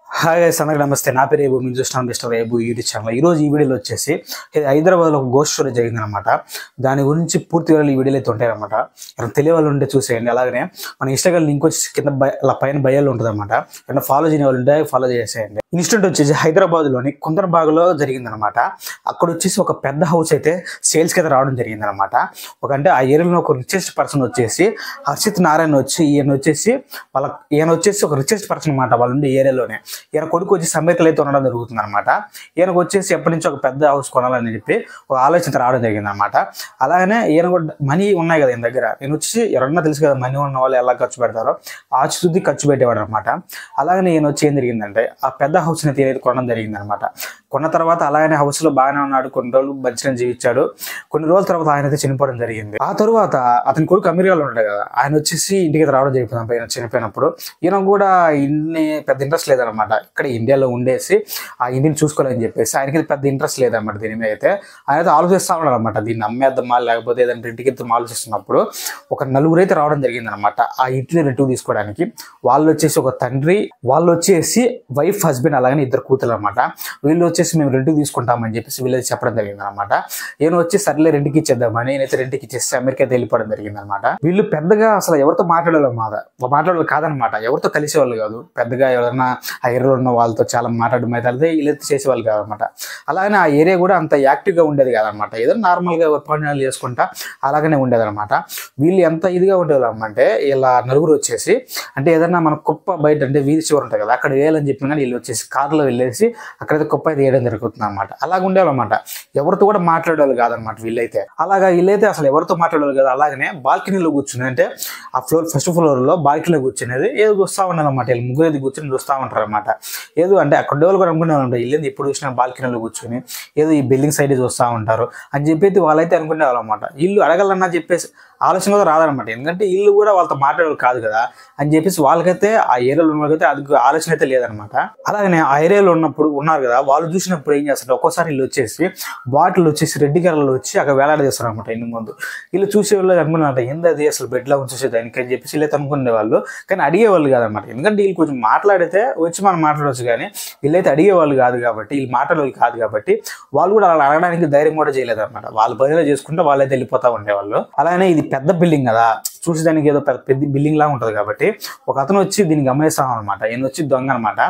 Hi guys, అందరికీ నమస్తే. నా పేరు ఏబు, మీరు చూస్తున్నాం మిస్టర్ ఏబు యూట్యూబ్ ఛానల్. ఈరోజు ఈ వీడియోలో వచ్చేసి ఇది హైదరాబాద్లో ఒక గోస్ట్ స్టోరీ జరిగిందనమాట. దాని గురించి పూర్తి వివరాలు ఈ వీడియోలో అయితే ఉంటాయన్నమాట. ఎవరైనా తెలియ వాళ్ళు ఉంటే చూసేయండి. అలాగనే మన ఇన్స్టాగ్రామ్ లింక్ వచ్చేసి కింద అలా పైన బయోలో ఉంటుంది అనమాట. ఏమైనా ఫాలో చేయని వాళ్ళు ఉంటే ఫాలో చేసేయండి. ఇన్సిడెంట్ వచ్చేసి హైదరాబాద్లోని కుందనబాగ్లో జరిగిందనమాట. అక్కడ వచ్చేసి ఒక పెద్ద హౌస్ అయితే సేల్స్కి అయితే రావడం జరిగిందనమాట. అంటే ఆ ఏరియాలో ఒక రిచెస్ట్ పర్సన్ వచ్చేసి హర్షిత్ నారాయణ వచ్చి ఈయన వచ్చేసి ఒక రిచెస్ట్ పర్సన్ అనమాట. వాళ్ళు ఉండే ఏరియాలోనే. ఈయన కొడుకు వచ్చి అమెరికాలో అయితే ఉండడం జరుగుతుంది అనమాట. ఈయనకు వచ్చేసి ఎప్పటి నుంచి ఒక పెద్ద హౌస్ కొనాలని చెప్పి ఒక ఆలోచన రావడం జరిగింది అనమాట. అలాగనే ఈయన కూడా మనీ ఉన్నాయి కదా ఈయన దగ్గర. ఈయన వచ్చి ఎవరన్నా తెలుసు కదా మనీ ఉన్న వాళ్ళు ఎలా ఖర్చు పెడతారో ఆచితూచి ఖర్చు పెట్టేవాడు అనమాట. అలాగనే ఈయన వచ్చి ఏం జరిగిందంటే ఆ పెద్ద హౌస్ని తీరేది కొనడం జరిగింది అనమాట. కొన్న తర్వాత అలాగనే హౌస్లో బాగానే ఉన్నాడు, కొన్ని రోజులు మంచిగా జీవించాడు. కొన్ని రోజుల తర్వాత ఆయన అయితే చనిపోవడం జరిగింది. ఆ తర్వాత అతని కొడుకు అమెరికాలో ఉంటాడు కదా, ఆయన వచ్చేసి ఇంటికి రావడం జరిగింది. ఆయన చనిపోయినప్పుడు ఈయన కూడా ఇన్ని పెద్ద ఇంట్రెస్ట్ లేదనమాట. ఇక్కడ ఇండియాలో ఉండేసి ఆ ఇంటిని చూసుకోవాలని చెప్పేసి ఆయనకి పెద్ద ఇంట్రెస్ట్ లేదన్నమాట. దీని మీద అయితే ఆయన అయితే ఆలోచిస్తూ ఉన్నాడు అనమాట. దీన్ని అమ్మేద్దామా లేకపోతే ఏదైనా ఇంటికి వెళ్తాం ఆలోచిస్తున్నప్పుడు ఒక నలుగురు అయితే రావడం జరిగింది అనమాట ఆ ఇంటిని రెంట్కి తీసుకోవడానికి. వాళ్ళు వచ్చేసి ఒక తండ్రి, వాళ్ళు వచ్చేసి వైఫ్, హస్బెండ్, అలాగనే ఇద్దరు కూతురు అనమాట. వీళ్ళు వచ్చేసి మేము రెంట్కి తీసుకుంటామని చెప్పేసి వీళ్ళకి చెప్పడం జరిగింది అనమాట. ఈయన వచ్చి సర్లే రెంట్కి ఇచ్చేద్దామని ఈయనైతే రెంట్కి ఇచ్చేసి అమెరికా అయితే వెళ్ళిపోవడం జరిగింది అనమాట. వీళ్ళు పెద్దగా అసలు ఎవరితో మాట్లాడేవాళ్ళు కాదనమాట. ఎవరితో కలిసేవాళ్ళు కాదు. పెద్దగా ఎవరైనా ఆ ఏరియాలో ఉన్న వాళ్ళతో చాలా మాట్లాడడం అయితే వీళ్ళైతే చేసేవాళ్ళు కాదనమాట. అలాగనే ఆ ఏరియా కూడా అంత యాక్టివ్గా ఉండేది కాదనమాట. ఏదో నార్మల్గా పనులు చేసుకుంటా అలాగనే ఉండేదన్నమాట. వీళ్ళు ఎంత ఇదిగా ఉండేవాళ్ళు అంటే ఇలా నలుగురు వచ్చేసి అంటే ఏదన్నా మన కుప్ప బయట అంటే వీధి చివరి ఉంటుంది కదా, అక్కడ వేయాలని చెప్పిన కానీ వీళ్ళు వచ్చేసి కార్లో వెళ్ళేసి అక్కడైతే కుప్ప అయితే వేయడం జరుగుతుంది అనమాట. అలాగ ఉండేవాళ్ళమాట. ఎవరితో కూడా మాట్లాడేవాళ్ళు కాదనమాట వీళ్ళైతే. వీళ్ళైతే అసలు ఎవరితో మాట్లాడేవాళ్ళు కాదు. అలాగనే బాల్కనీలో కూర్చుని అంటే ఆ ఫస్ట్ ఫ్లోర్లో బాల్కనీలో కూర్చునేది ఏదో చూస్తూ ఉండాలన్నమాట. వీళ్ళు ముగ్గురు అయితే కూర్చొని చూస్తూ ఉంటారు అనమాట. ఏదో అంటే అక్కడ డెవలప్ కూడా అనుకునే వాళ్ళు ఇల్లు ఎప్పుడు చూసినా బాల్కనీలో కూర్చొని ఏదో ఈ బిల్డింగ్ సైడ్ చూస్తూ ఉంటారు అని చెప్పి వాళ్ళైతే అనుకునేవాళ్ళు అనమాట. ఇల్లు అడగాలన్నా చెప్పేసి ఆలోచన కూడా రాదనమాట. ఎందుకంటే ఇల్లు కూడా వాళ్ళతో మాట్లాడేవాళ్ళు కాదు కదా అని చెప్పేసి వాళ్ళకైతే ఆ ఏరియాలో ఉన్న వాళ్ళకైతే అది ఆలోచన అయితే లేదనమాట. అలాగనే ఆ ఏరియాలో ఉన్నప్పుడు ఉన్నారు కదా, వాళ్ళు చూసినప్పుడు ఏం చేస్తారు, ఒక్కోసారి వీళ్ళు వచ్చేసి బాటిల్ వచ్చేసి రెడ్ కలర్లో వచ్చి అక్కడ వేలాడదీస్తారు అనమాట. ఇన్ని ముందు వీళ్ళు చూసేవాళ్ళు అనుకున్నారంట ఏంది అసలు బెడ్లో ఉంచేసే దానికి అని చెప్పేసి వీళ్ళైతే అనుకునేవాళ్ళు. కానీ అడిగేవాళ్ళు కాదనమాట. ఎందుకంటే వీళ్ళు కొంచెం మాట్లాడితే వచ్చి మనం మాట్లాడవచ్చు, కానీ వీళ్ళైతే అడిగేవాళ్ళు కాదు కాబట్టి, వీళ్ళు మాట్లాడేవాళ్ళు కాదు కాబట్టి వాళ్ళు కూడా అలా అడగడానికి ధైర్యం కూడా చేయలేదు అనమాట. వాళ్ళ పనిలో చేసుకుంటే వాళ్ళైతే వెళ్ళిపోతూ ఉండేవాళ్ళు. అలానే ఇది పెద్ద బిల్డింగ్ కదా, చూసేదానికి ఏదో పెద్ద బిల్డింగ్ లాగా ఉంటుంది కాబట్టి ఒక అతను వచ్చి దీన్ని గమనిస్తాం అనమాట. ఈయన వచ్చి దొంగ అనమాట.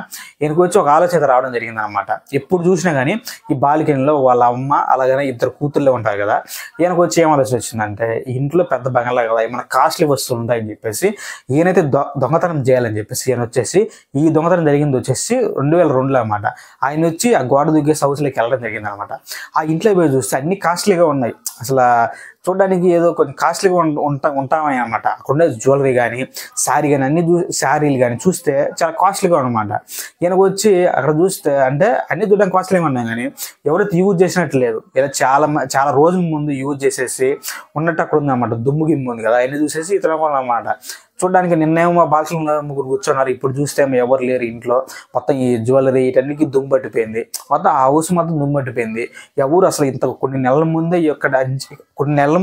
ఈయనకు వచ్చి ఒక ఆలోచన రావడం జరిగింది అనమాట. ఎప్పుడు చూసినా కానీ ఈ బాల్కనీలో వాళ్ళ అమ్మ అలాగనే ఇద్దరు కూతుర్లే ఉంటారు కదా, ఈయనకు వచ్చి ఏం ఆలోచన వచ్చిందంటే ఇంట్లో పెద్ద బంగళా కదా, ఏమైనా కాస్ట్లీ వస్తువులు ఉంటాయని చెప్పేసి ఈయనైతే దొంగతనం చేయాలని చెప్పేసి ఈయన వచ్చేసి ఈ దొంగతనం జరిగింది వచ్చేసి 2002లో అనమాట. ఆయన వచ్చి ఆ గోడ దూకేసి హౌస్లోకి వెళ్ళడం జరిగింది అనమాట. ఆ ఇంట్లో పోయి చూస్తే అన్ని కాస్ట్లీగా ఉన్నాయి. అసలు చూడడానికి ఏదో కొంచెం కాస్ట్లీగా ఉంటామని అనమాట. అక్కడ ఉండే జ్యువెలరీ కానీ శారీ కానీ శారీలు కానీ చూస్తే చాలా కాస్ట్లీగా అనమాట. ఈయనకు వచ్చి అక్కడ చూస్తే అంటే అన్ని చూడడానికి కాస్ట్లీగా ఉన్నాయి కానీ ఎవరైతే యూజ్ చేసినట్టు లేదు. ఇలా చాలా రోజుల ముందు యూజ్ చేసేసి ఉన్నట్టు అక్కడ ఉంది అనమాట. దుమ్ము గిమ్ము ఉంది కదా, అవన్నీ చూసేసి ఇతర అనమాట. చూడడానికి నిన్నేమో మా బాల్కనీలో ముగ్గురు కూర్చున్నారు, ఇప్పుడు చూస్తే ఎవరు లేరు ఇంట్లో. మొత్తం ఈ జ్యువెలరీ వీటన్నిటికీ దుమ్ము పట్టిపోయింది. మొత్తం ఆ హౌస్ మొత్తం దుమ్ము పట్టిపోయింది. ఎవరు అసలు కొన్ని నెలల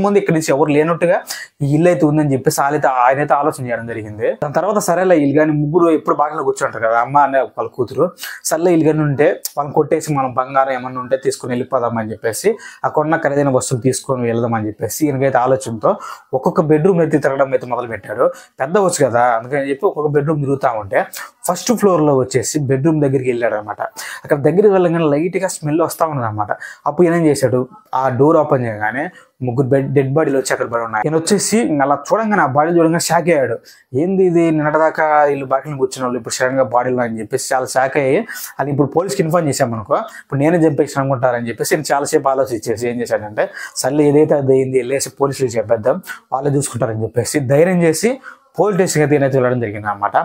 ముందే ఇక్కడి నుంచి ఎవరు లేనట్టుగా ఈ ఇల్లు అయితే ఉందని చెప్పేసి ఆయనైతే ఆలోచన చేయడం జరిగింది. దాని తర్వాత సరేలే వీళ్ళు కానీ ముగ్గురు ఎప్పుడు బాగా కూర్చుంటారు కదా, అమ్మ అనే వాళ్ళ కూతురు. సర్లే వీళ్ళు కానీ ఉంటే వాళ్ళని కొట్టేసి మనం బంగారం ఏమన్నా ఉంటే తీసుకుని వెళ్ళిపోదామని చెప్పేసి అక్కడ ఉన్న ఖరీదైన వస్తువులు తీసుకొని వెళ్దామని చెప్పేసి ఈయనకైతే ఆలోచనతో ఒక్కొక్క బెడ్రూమ్ అయితే తిరగడం అయితే మొదలు పెట్టాడు. పెద్ద వచ్చు కదా అందుకని చెప్పి ఒక్కొక్క బెడ్రూమ్ తిరుగుతూ ఉంటే ఫస్ట్ ఫ్లోర్లో వచ్చేసి బెడ్రూమ్ దగ్గరికి వెళ్ళాడు అనమాట. అక్కడ దగ్గరికి వెళ్ళగానే లైట్గా స్మెల్ వస్తూ ఉన్నది అనమాట. అప్పుడు ఈయన ఏం చేశాడు, ఆ డోర్ ఓపెన్ చేయగానే ముగ్గురు డెడ్ బాడీలు వచ్చి అక్కడ పడి ఉన్నాయి. ఈయన వచ్చేసి అలా చూడంగానే ఆ బాడీ చూడంగా షాక్ అయ్యాడు. ఏంది ఇది, నిన్నటిదాకా వీళ్ళు బాటిని కూర్చున్న వాళ్ళు ఇప్పుడు సడన్గా బాడీలు అని చెప్పేసి చాలా షాక్ అయ్యి అది ఇప్పుడు పోలీస్కి ఇన్ఫార్మ్ చేశామనుకో ఇప్పుడు నేనే చంపేసి అనుకుంటారని చెప్పేసి నేను చాలాసేపు ఆలోచించేసి ఏం చేశాడంటే సర్లే ఏదైతే అది అయింది వెళ్ళేసి పోలీసులు చెప్పేద్దాం వాళ్ళే చూసుకుంటారని చెప్పేసి ధైర్యం చేసి పోలీస్ స్టేషన్కి అయితే ఈయనైతే వెళ్ళడం జరిగింది అనమాట.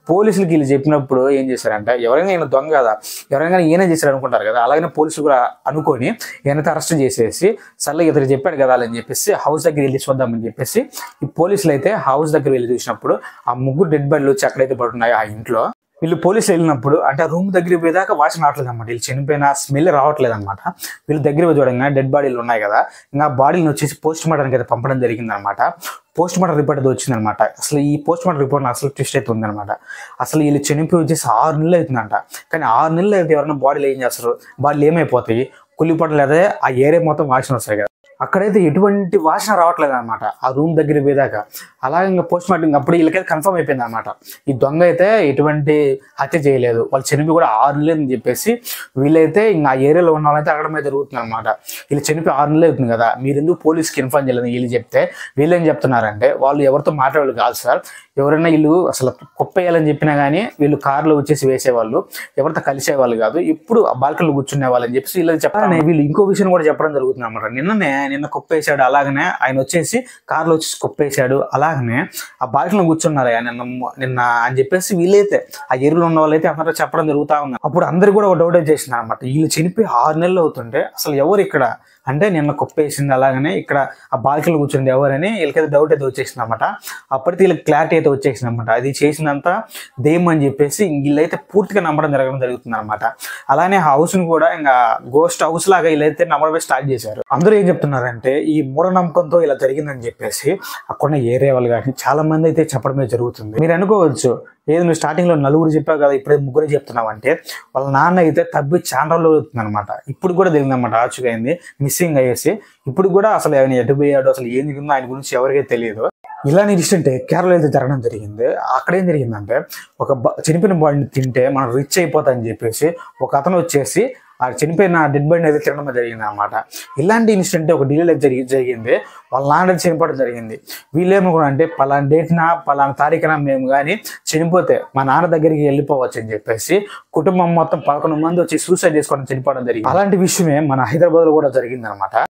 పోలీసులకి వీళ్ళు చెప్పినప్పుడు ఏం చేశారంటే ఎవరైనా ఈయన దొంగ కదా, ఎవరైనా ఈయన చేశారు అనుకుంటారు కదా, అలాగే పోలీసులు కూడా అనుకొని ఈయనైతే అరెస్ట్ చేసేసి సర్లే ఇతను చెప్పాడు కదా అని చెప్పేసి హౌస్ దగ్గర వెళ్ళి చూద్దామని చెప్పేసి ఈ పోలీసులు అయితే హౌస్ దగ్గర వెళ్ళి చూసినప్పుడు ఆ ముగ్గురు డెడ్ బాడీలు వచ్చి అక్కడైతే పడుతున్నాయి ఆ ఇంట్లో. వీళ్ళు పోలీసులు వెళ్ళినప్పుడు అంటే రూమ్ దగ్గరికి పోయేదాకా వాసన రావట్లేదు అనమాట. వీళ్ళు చనిపోయిన స్మెల్ రావట్లేదు అనమాట. వీళ్ళు దగ్గర చూడంగా డెడ్ బాడీలు ఉన్నాయి కదా, ఇంకా బాడీని వచ్చేసి పోస్ట్ మార్టంకి అయితే పంపడం జరిగింది అనమాట. పోస్ట్ మార్టం రిపోర్ట్ అయితే వచ్చిందనమాట. అసలు ఈ పోస్ట్ మార్టం రిపోర్ట్ అసలు ట్విస్ట్ అయితే ఉందనమాట. అసలు వీళ్ళు చనిపోయి వచ్చేసి 6 నెలలు అవుతుందంట. కానీ 6 నెలలు అయితే ఎవరైనా బాడీలు ఏం చేస్తారు, బాడీలు ఏమైపోతాయి, కుళ్ళిపోవడం లేదా ఆ ఏరియా మొత్తం వాసన వస్తాయి కదా. అక్కడైతే ఎటువంటి వాసన రావట్లేదు అనమాట ఆ రూమ్ దగ్గర పోయేదాకా. అలాగే ఇంకా పోస్ట్ మార్టం అప్పుడు వీళ్ళకైతే కన్ఫర్మ్ అయిపోయింది అనమాట, ఈ దొంగ అయితే ఎటువంటి హత్య చేయలేదు, వాళ్ళు చనిపోయి కూడా 6 నెలలు అని చెప్పేసి వీళ్ళైతే ఇంకా ఆ ఏరియాలో ఉన్న వాళ్ళైతే అడగడమే జరుగుతుంది అనమాట. వీళ్ళు చనిపోయి 6 నెలలు అవుతుంది కదా, మీరు ఎందుకు పోలీస్కి ఇన్ఫార్మ్ చేయలేదు వీళ్ళు చెప్తే, వీళ్ళు ఏం చెప్తున్నారంటే వాళ్ళు ఎవరితో మాట్లాడేవాళ్ళు కాదు సార్, ఎవరైనా వీళ్ళు అసలు కుప్పేయాలని చెప్పినా కానీ వీళ్ళు కార్లో వచ్చేసి వేసేవాళ్ళు, ఎవరితో కలిసేవాళ్ళు కాదు, ఇప్పుడు ఆ బాల్కనీలో కూర్చునే వాళ్ళని చెప్పేసి వీళ్ళకి చెప్పాలని వీళ్ళు ఇంకో విషయం కూడా చెప్పడం జరుగుతుంది అనమాట. నిన్న కుప్పేశాడు, అలాగనే ఆయన వచ్చేసి కార్లో వచ్చేసి కుప్పేశాడు, అలాగనే ఆ బాల్కనీలో కూర్చున్నారు నిన్న అని చెప్పేసి వీళ్ళైతే ఆ ఏరియాలో ఉన్న వాళ్ళైతే అందరూ చెప్పడం జరుగుతూ ఉంది. అప్పుడు అందరు కూడా ఒక డౌట్ చేసింది అనమాట, వీళ్ళు చనిపోయి 6 నెలలు అవుతుంటే అసలు ఎవరు ఇక్కడ అంటే నిన్న కుప్పేసింది, అలాగనే ఇక్కడ ఆ బాల్కనీలో కూర్చుంది ఎవరని వీళ్ళకైతే డౌట్ అయితే వచ్చేసింది అనమాట. అప్పటికి వీళ్ళకి క్లారిటీ అయితే వచ్చేసింది అనమాట, అది చేసిందంతా దెయ్యం అని చెప్పేసి వీళ్ళైతే పూర్తిగా నమ్మడం జరుగుతుంది అనమాట. అలానే హౌస్ని కూడా ఇంకా గోస్ట్ హౌస్ లాగా వీళ్ళైతే నమ్మడమే స్టార్ట్ చేశారు. అందరూ ఏం చెప్తున్నారంటే ఈ మూఢనమ్మకంతో ఇలా జరిగిందని చెప్పేసి అక్కడ ఏరియా వాళ్ళు కానీ చాలా మంది అయితే చెప్పడమే జరుగుతుంది. మీరు అనుకోవచ్చు, ఏది నువ్వు స్టార్టింగ్లో నలుగురు చెప్పావు కదా, ఇప్పుడే ముగ్గురే చెప్తున్నావు అంటే, వాళ్ళ నాన్న అయితే తబ్బి చాలా రోజులు అవుతుంది అనమాట. ఇప్పుడు కూడా తెలియదన్నమాట, ఆచుగా అయింది మిస్సింగ్ అయ్యేసి. ఇప్పుడు కూడా అసలు ఆయన ఎటు పోయాడు, అసలు ఏం జరిగిందో ఆయన గురించి ఎవరికీ తెలియదు. ఇలానే ఇన్సిడెంట్ కేరళలో అయితే జరగడం జరిగింది. అక్కడ ఏం జరిగిందంటే ఒక చనిపోయిన బాడీని తింటే మనం రిచ్ అయిపోతా అని చెప్పేసి ఒక అతను వచ్చేసి ఆ చనిపోయిన డెడ్ బాడీని అయితే తినడం జరిగింది అనమాట. ఇలాంటి ఇన్సిడెంట్ ఒక ఢిల్లీలో జరిగింది. వాళ్ళ నాన్న చనిపోవడం జరిగింది. వీళ్ళేమో కూడా అంటే పలానా డేట్న పలానా తారీఖున మేము కానీ చనిపోతే మా నాన్న దగ్గరికి వెళ్ళిపోవచ్చు అని చెప్పేసి కుటుంబం మొత్తం 11 మంది వచ్చి సూసైడ్ చేసుకోవడం చనిపోవడం జరిగింది. అలాంటి విషయమే మన హైదరాబాద్లో కూడా జరిగింది అనమాట.